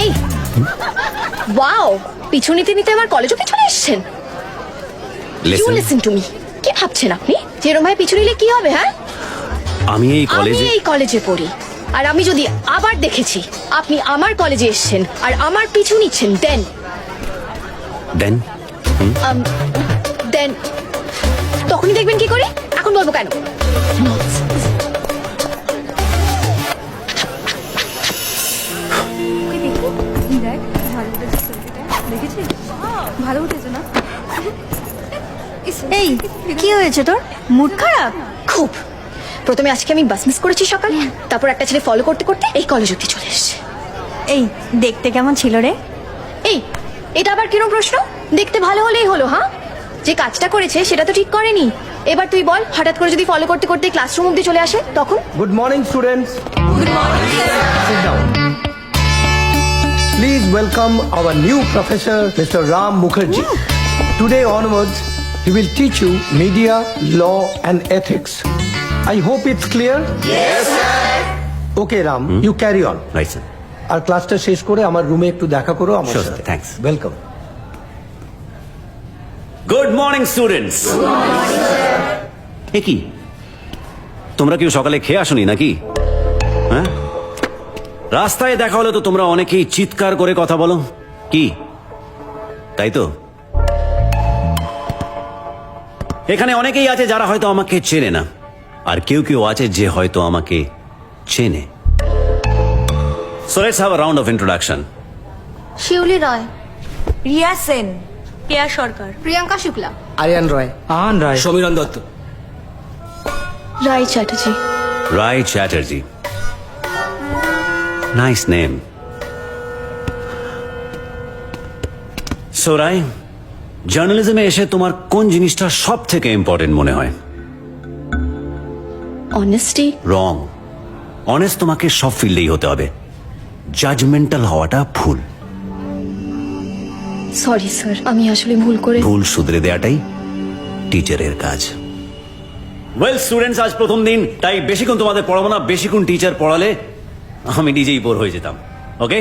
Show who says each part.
Speaker 1: এই ওয়াও, পিছু নিতে নিতে আমার কলেজও পিছনে এসেছেন। You listen to me. কি ভাবছেন আপনি যেরকম ভাই পিছু নিলে কি হবে? হ্যাঁ,
Speaker 2: আমি এই
Speaker 1: কলেজে পড়ি, আর আমি যদি আবার দেখেছি আপনি আমার কলেজে এসেছেন আর আমার পিছু নিচ্ছেন, দেন তখনই দেখবেন কি করি। এখন বলবো কেন?
Speaker 3: ভালো উঠেছে না?
Speaker 4: এই কি হয়েছে তোর? মুড খারাপ?
Speaker 1: খুব। প্রথমে আজকে আমি বাস মিস করেছি সকালে, তারপর একটা ছেলে ফলো করতে করতে এই কলেজ অব্দি চলে এসেছে।
Speaker 4: এই দেখতে কেমন ছিল রে?
Speaker 1: এই এটা আবার কিরকম প্রশ্ন? দেখতে ভালো হলেই হলো? হ্যাঁ, যে কাজটা করেছে সেটা তো ঠিক করেনি। এবার তুই বল, হঠাৎ করে যদি ফলো করতে করতে ক্লাসরুম অব্দি চলে আসে তখন?
Speaker 5: Good morning, students. Good morning, sir. Sit down. Please welcome our new professor, Mr. Ram Mukherjee. Today onwards, he will teach you media, law, and ethics. I hope it's clear. Yes, sir. Okay, Ram, you carry on.
Speaker 2: Right sir.
Speaker 5: আর ক্লাসটা শেষ করে আমার রুমে একটু দেখা করো আমার
Speaker 2: Sure,
Speaker 5: সাথে।
Speaker 2: sir. Thanks.
Speaker 5: Welcome.
Speaker 2: Good morning students. এ কি, তোমরা কেউ সকালে খেয়ে আসোনি নাকি? হ্যাঁ, রাস্তায় দেখা হলো তো তোমরা অনেকেই চিৎকার করে কথা বলো, কি তাই তো? এখানে অনেকেই আছে যারা হয়তো আমাকে চেনে না, আর কেউ কেউ আছে যে হয়তো আমাকে চেনে। So let's have a round of introduction.
Speaker 1: Shiuli Roy,
Speaker 4: Riya Sen, Keya Sarkar,
Speaker 1: Priyanka Shukla,
Speaker 6: Aryan Roy, Ahan Roy, Samiran Dutta.
Speaker 1: Roy Chatterjee.
Speaker 2: Rai Chatterjee. Nice name. So Rai, জার্নালিজমে এসে তোমার কোন জিনিসটা সব থেকে ইম্পর্টেন্ট মনে হয়?
Speaker 1: অনেস্টি।
Speaker 2: রং। অনেস্ট তোমাকে সব ফিল্ডেই হতে হবে, জাজমেন্টাল হওয়াটা ভুল।
Speaker 1: সরি স্যার, আমি আসলে ভুল করে।
Speaker 2: ভুল শুধরে দেওয়াটাই টিচারের কাজ। ওয়েল স্টুডেন্টস, আজ প্রথম দিন, তাই বেশিক্ষণ তোমাদের পড়াবো না। বেশিক্ষণ টিচার পড়ালে আমি নিজেই বোর হয়ে যেতাম। ওকে?